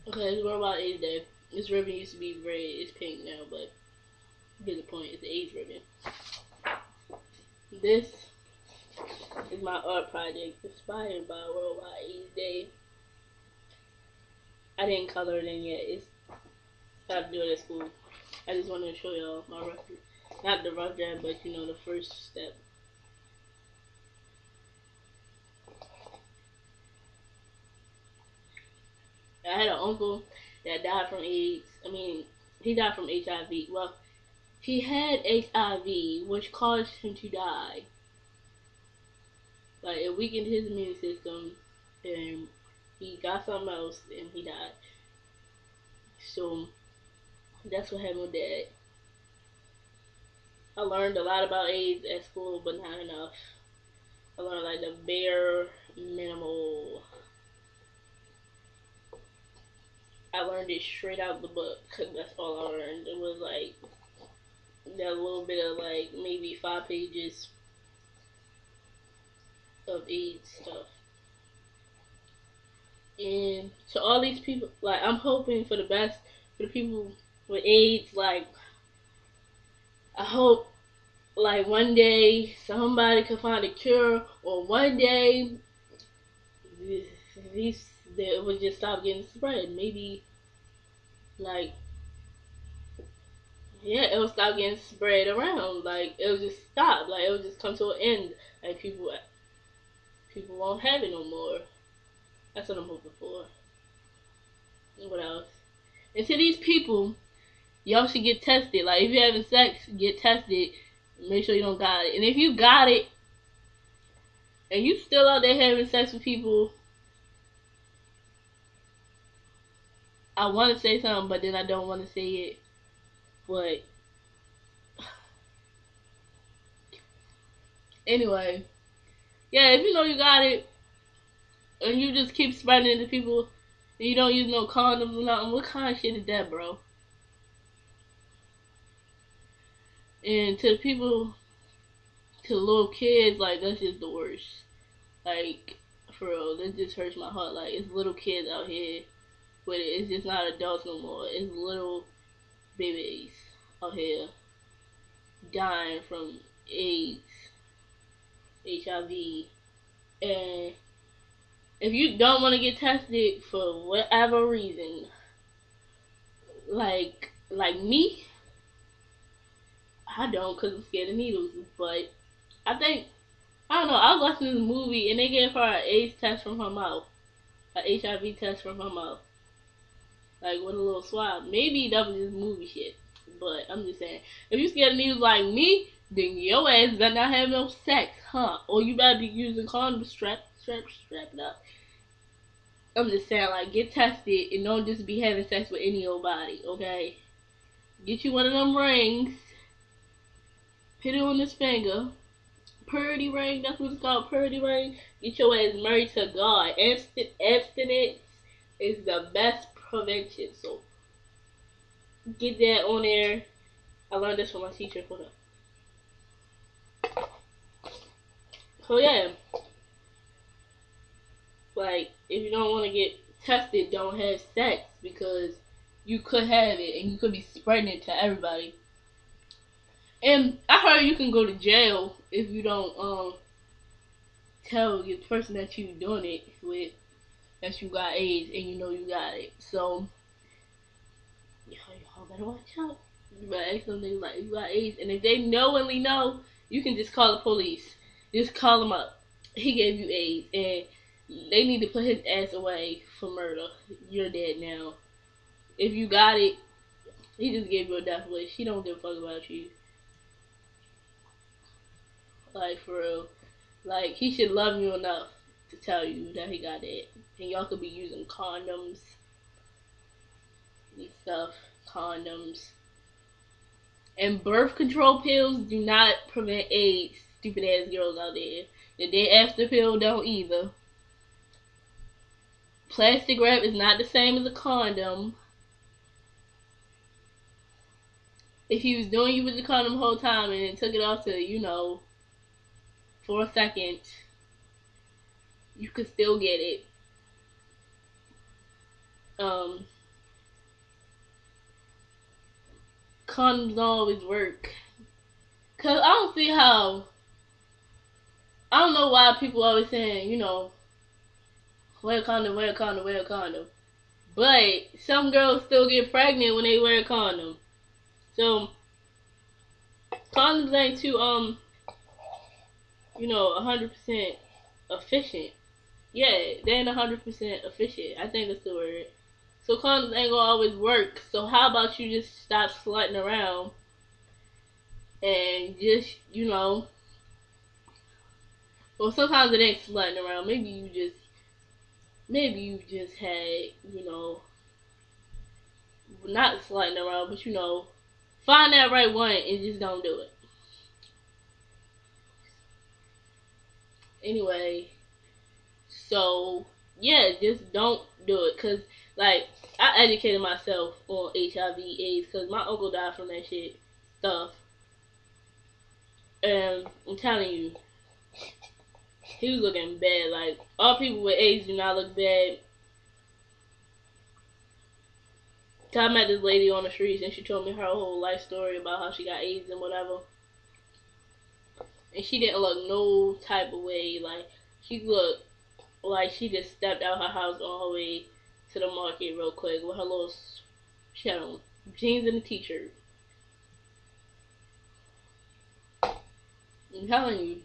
Okay, what about AIDS Day? This ribbon used to be red, it's pink now, but here's the point, it's the AIDS ribbon. This is my art project inspired by Worldwide AIDS Day. I didn't color it in yet. It's got to do it at school. I just wanted to show y'all my rough, not the rough draft, but the first step. I had an uncle that died from AIDS. I mean, he died from HIV. Well, he had HIV, which caused him to die. Like it weakened his immune system, and he got something else, and he died. So that's what happened with Dad. I learned a lot about AIDS at school, but not enough. I learned like the bare minimal. I learned it straight out the book. That's all I learned. It was like that little bit of like maybe 5 pages of AIDS stuff. And to all these people, like I'm hoping for the best for the people with AIDS. Like I hope, like one day somebody could find a cure, or one day these they would just stop getting spread. Maybe like yeah, it'll stop getting spread around. Like it'll just stop. Like it'll just come to an end. Like people won't have it no more. That's what I'm hoping for. What else? And to these people, y'all should get tested. Like if you're having sex, get tested. Make sure you don't got it. And if you got it and you still out there having sex with people, I want to say something, but then I don't want to say it. But anyway, yeah, if you know you got it and you just keep spreading it to people and you don't use no condoms or nothing, what kind of shit is that, bro? And to the people, to the little kids, like that's just the worst. Like for real, this just hurts my heart. Like it's little kids out here with it. It's just not adults no more. It's little babies out here dying from AIDS, HIV, and if you don't want to get tested for whatever reason, like me, I don't because I'm scared of needles. But I think I don't know. I was watching this movie and they gave her an AIDS test from her mouth, an HIV test from her mouth, like with a little swab. Maybe that was just movie shit, but I'm just saying, if you scared of needles like me, then your ass better not have no sex, huh? Or you better be using condoms, strap it up. I'm just saying, like, get tested and don't just be having sex with any old body, okay? Get you one of them rings, put it on this finger, purity ring, that's what it's called, purity ring. Get your ass married to God. Abstinence is the best prevention, so get that on there. I learned this from my teacher. Hold up. So yeah, like if you don't want to get tested, don't have sex because you could have it and you could be spreading it to everybody. And I heard you can go to jail if you don't tell the person that you doing it with that you got AIDS and you know you got it. So y'all better watch out. You better ask them things like you got AIDS, and if they knowingly know, you can just call the police. Just call them up. He gave you AIDS, and they need to put his ass away for murder. You're dead now. If you got it, he just gave you a death wish. He don't give a fuck about you. Like for real. Like he should love you enough to tell you that he got it. And y'all could be using condoms and stuff. Condoms. And birth control pills do not prevent AIDS. Stupid ass girls out there. The day after pill don't either. Plastic wrap is not the same as a condom. If he was doing you with the condom the whole time and took it off to, for a second, you could still get it. um, condoms don't always work. Cause I don't see how. I don't know why people always saying, wear a condom, wear a condom, wear a condom. But some girls still get pregnant when they wear a condom. So condoms ain't too 100% efficient. Yeah, they ain't 100% efficient. I think that's the word. So condoms ain't gonna always work. So how about you just stop slutting around and just well, sometimes it ain't slutting around. Maybe you just had not slutting around, but find that right one and just don't do it. Anyway, so yeah, just don't do it, cause like I educated myself on HIV/AIDS because my uncle died from that shit stuff, and I'm telling you, he was looking bad. Like all people with AIDS do not look bad. I met this lady on the streets and she told me her whole life story about how she got AIDS and whatever, and she didn't look no type of way. Like she looked like she just stepped out her house on her way to the market real quick with her little she had on jeans and a t-shirt. I'm telling you,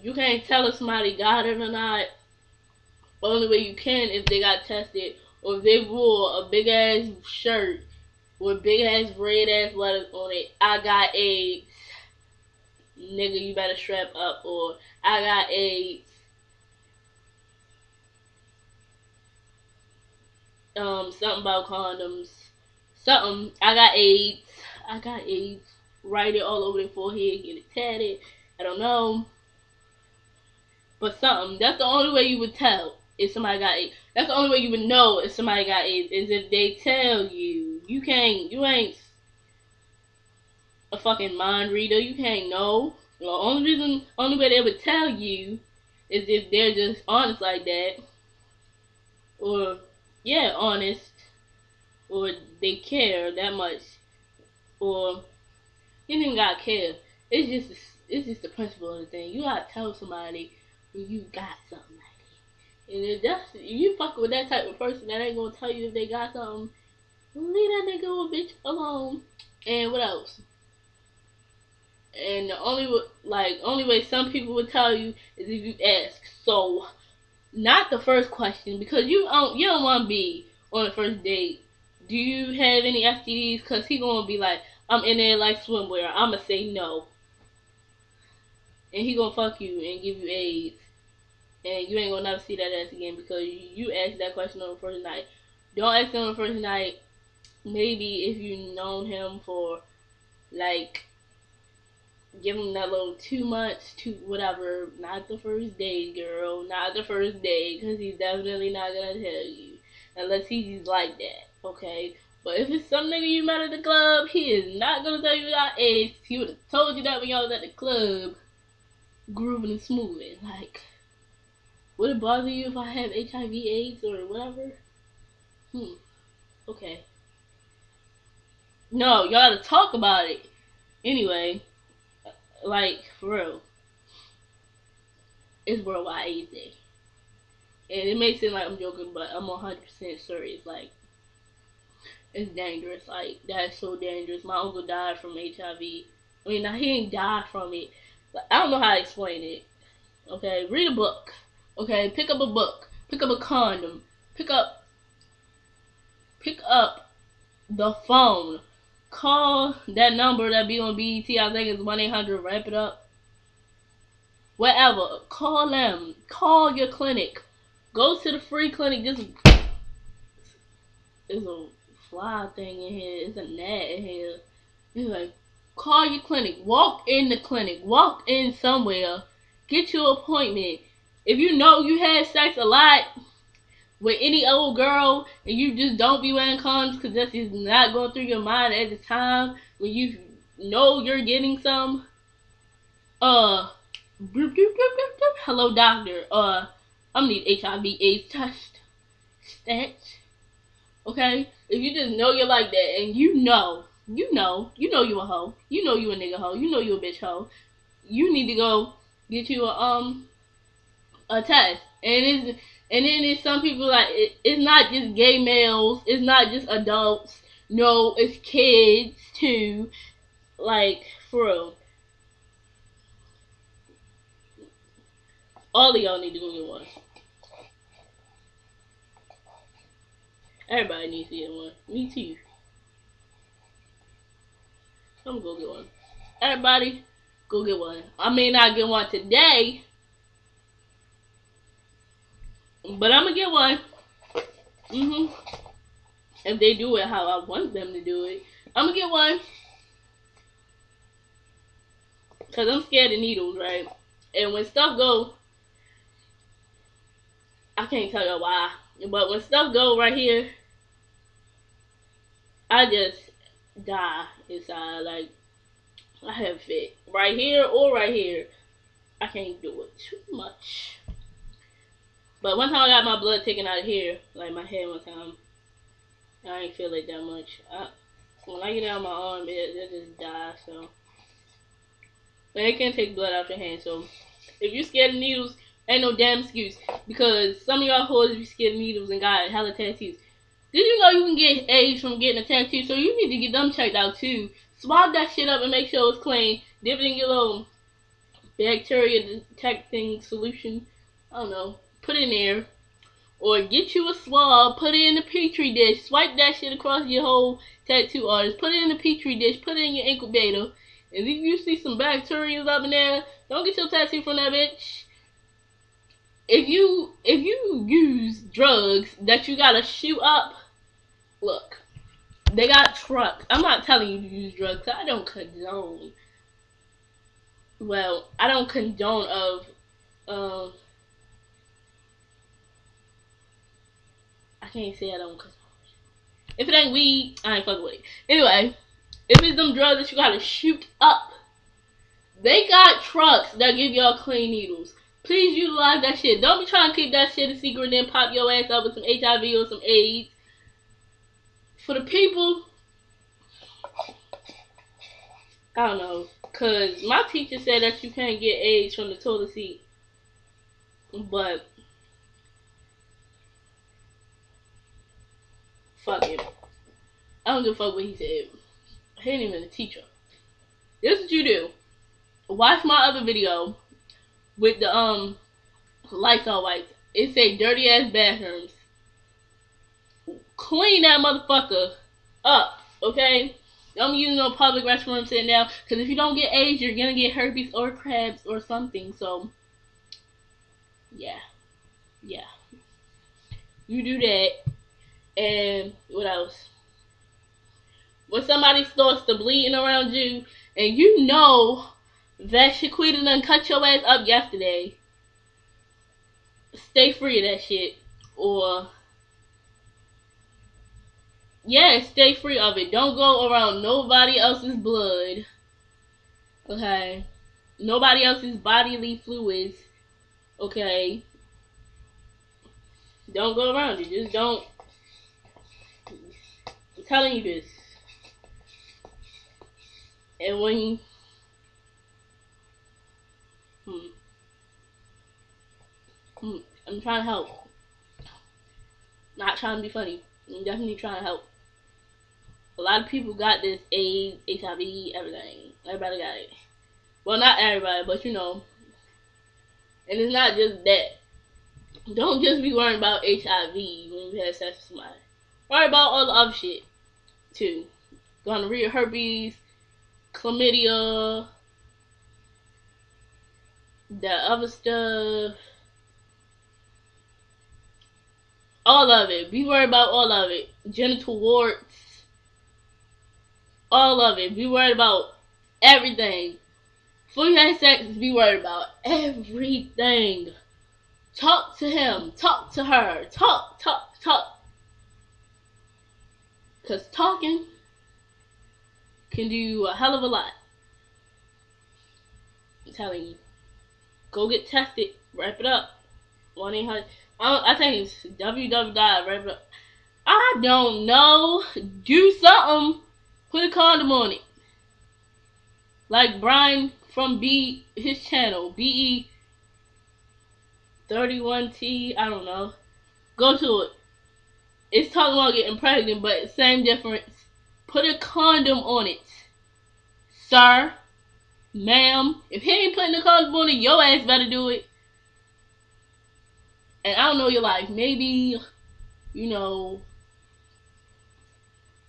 you can't tell if somebody got it or not. Only way you can if they got tested or if they wore a big ass shirt with big ass red ass letters on it. I got AIDS, nigga. You better strap up. Or I got AIDS. Something about condoms. Something. I got AIDS. I got AIDS. Write it all over their forehead. Get it tatted. I don't know. But something. That's the only way you would tell if somebody got AIDS. That's the only way you would know if somebody got AIDS is if they tell you. You can't. You ain't a fucking mind reader. You can't know. The only way they would tell you is if they're just honest like that, or yeah, honest, or they care that much, or you don't even gotta care. It's just the principle of the thing. You gotta tell somebody when you got something like that. And if you fucking with that type of person that ain't gonna tell you if they got something, leave that nigga or bitch alone. And what else? And the only way some people would tell you is if you ask. So not the first question because you don't want to be on the first date. Do you have any STDs? Because he gonna be like, I'm in there like swimwear. I'ma say no, and he gonna fuck you and give you AIDS, and you ain't gonna never see that ass again because you asked that question on the first night. Don't ask him on the first night. Maybe if you known him for like give him that little 2 months to whatever. Not the first day, girl. Not the first day, because he's definitely not gonna tell you unless he's like that. Okay. But if it's some nigga you met at the club, he is not gonna tell you about AIDS. He would have told you that when y'all was at the club, grooving and smoothing. Like, would it bother you if I have HIV/AIDS or whatever? Okay. No, y'all gotta talk about it. Anyway, like for real, it's Worldwide AIDS Day. And it may seem like I'm joking, but I'm 100% serious. Like, it's dangerous. Like, that's so dangerous. My uncle died from HIV. I mean, now he ain't died from it. Like, I don't know how to explain it. Okay, read a book. Okay, pick up a book. Pick up a condom. Pick up the phone. Call that number that be on BET. I think it's 1-800. Wrap it up. Whatever. Call them. Call your clinic. Go to the free clinic. Just There's a fly thing in here. It's a gnat in here. It's like, call your clinic. Walk in the clinic. Walk in somewhere. Get your appointment. If you know you had sex a lot with any old girl and you just don't be wearing condoms because that's just not going through your mind at the time when you know you're getting some, hello doctor, I'm need HIV/AIDS test. Snatch. Okay? If you just know you're like that and you know you a hoe. You know you a nigga hoe. You know you a bitch hoe. You need to go get you a test. And then it's some people like it's not just gay males. It's not just adults. No, it's kids too. Like for real. All of y'all need to go get one. Everybody needs to get one. Me too. I'm gonna go get one. Everybody, go get one. I may not get one today, but I'm gonna get one. If they do it how I want them to do it, I'm gonna get one. Cause I'm scared of needles, right? And when stuff go, I can't tell you why, but when stuff go right here, I just die inside. Like I have fit right here or right here. I can't do it too much. But one time I got my blood taken out of here, like my head one time. I ain't feel it that much. When I get out of my arm, it just die. So, but they can't take blood out your hand. So, if you're scared of needles, ain't no damn excuse. Because some of y'all hoes be scared of needles and got hella tattoos. Did you know you can get AIDS from getting a tattoo? So you need to get them checked out too. Swab that shit up and make sure it's clean. Dip it in your little bacteria detecting solution. I don't know. Put it in there. Or get you a swab, put it in a petri dish, swipe that shit across your whole tattoo artist, put it in a petri dish, put it in your incubator, and if you see some bacteria up in there, don't get your tattoo from that bitch. If you use drugs that you gotta shoot up, look, they got trucks. I'm not telling you to use drugs. I don't condone. Well, I don't condone of I can't say I don't. If it ain't weed, I ain't fucking with it. Anyway, if it's them drugs that you gotta shoot up, they got trucks that give y'all clean needles. Please utilize that shit. Don't be trying to keep that shit a secret and then pop your ass up with some HIV or some AIDS. For the people, I don't know. Cause my teacher said that you can't get AIDS from the toilet seat. But fuck it. I don't give a fuck what he said. He ain't even a teacher. This is what you do. Watch my other video with the lights all white. It say dirty ass bathrooms. Clean that motherfucker up, okay? Don't use no public restroom sitting down. Cause if you don't get AIDS, you're gonna get herpes or crabs or something. So yeah. You do that. And what else? When somebody starts to bleeding around you and you know that Shaquita done cut your ass up yesterday, stay free of that shit. Or yeah, stay free of it. Don't go around nobody else's blood. Okay? Nobody else's bodily fluids. Okay? Don't go around it. Just don't. I'm telling you this. And when you I'm trying to help. Not trying to be funny. I'm definitely trying to help. A lot of people got this AIDS, HIV, everything. Everybody got it. Well, not everybody, but you know. And it's not just that. Don't just be worrying about HIV when you have sex with somebody. Worry about all the other shit, too. Gonorrhea, herpes, chlamydia, that other stuff. All of it. Be worried about all of it. Genital warts. All of it. Be worried about everything. Before you have sex, be worried about everything. Talk to him. Talk to her. Talk. Because talking can do a hell of a lot. I'm telling you. Go get tested. Wrap it up. 1-800. I think it's www. I don't know. Do something. Put a condom on it. Like Brian from his channel, BE31T. I don't know. Go to it. It's talking about getting pregnant, but same difference. Put a condom on it, sir, ma'am. If he ain't putting a condom on it, your ass better do it. And I don't know your life. Maybe, you know,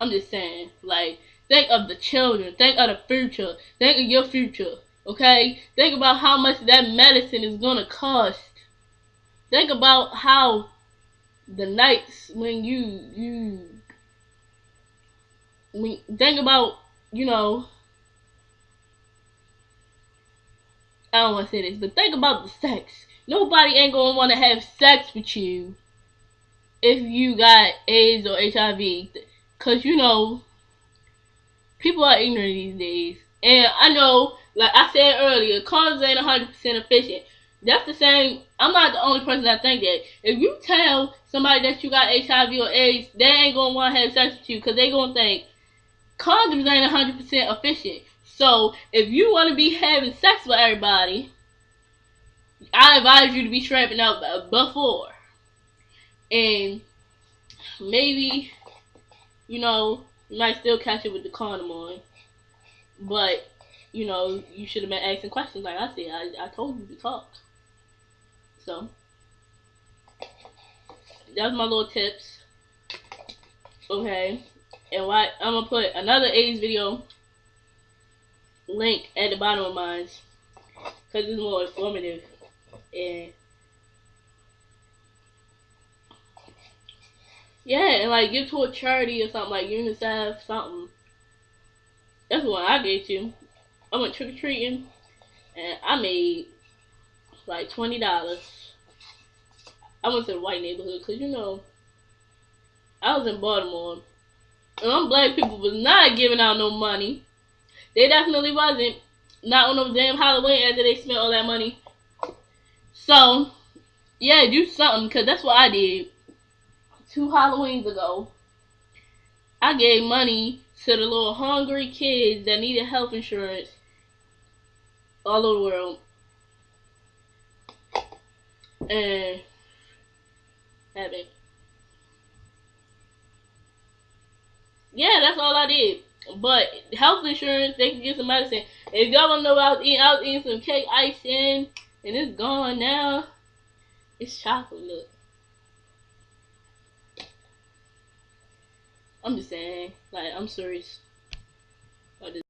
I'm just saying, like, think of the children, think of the future, think of your future, okay? Think about how much that medicine is gonna cost. Think about how the nights when think about, you know, I don't want to say this, but think about the sex. Nobody ain't gonna want to have sex with you if you got AIDS or HIV, cause you know people are ignorant these days. And I know, like I said earlier, condoms ain't 100% efficient. That's the same. I'm not the only person that think that. If you tell somebody that you got HIV or AIDS, they ain't gonna want to have sex with you because they gonna think condoms ain't 100% efficient. So if you want to be having sex with everybody, I advise you to be strapping out before, and maybe you might still catch it with the condom on. But, you should have been asking questions like I said. I told you to talk. So, that's my little tips. Okay. And why I'm going to put another AIDS video link at the bottom of mine. Because it's more informative. And, yeah, and like give to a charity or something like UNICEF, something. That's what I did too. I went trick or treating and I made like $20. I went to the white neighborhood because I was in Baltimore, and them black people was not giving out no money. They definitely wasn't. Not on no damn Halloween after they spent all that money. So yeah, do something because that's what I did 2 Halloweens ago. I gave money to the little hungry kids that needed health insurance all over the world, and having yeah, that's all I did. But health insurance, they can get some medicine. If y'all don't know, I was eating some cake icing, and it's gone now. It's chocolate. Look, I'm just saying. Like, I'm serious.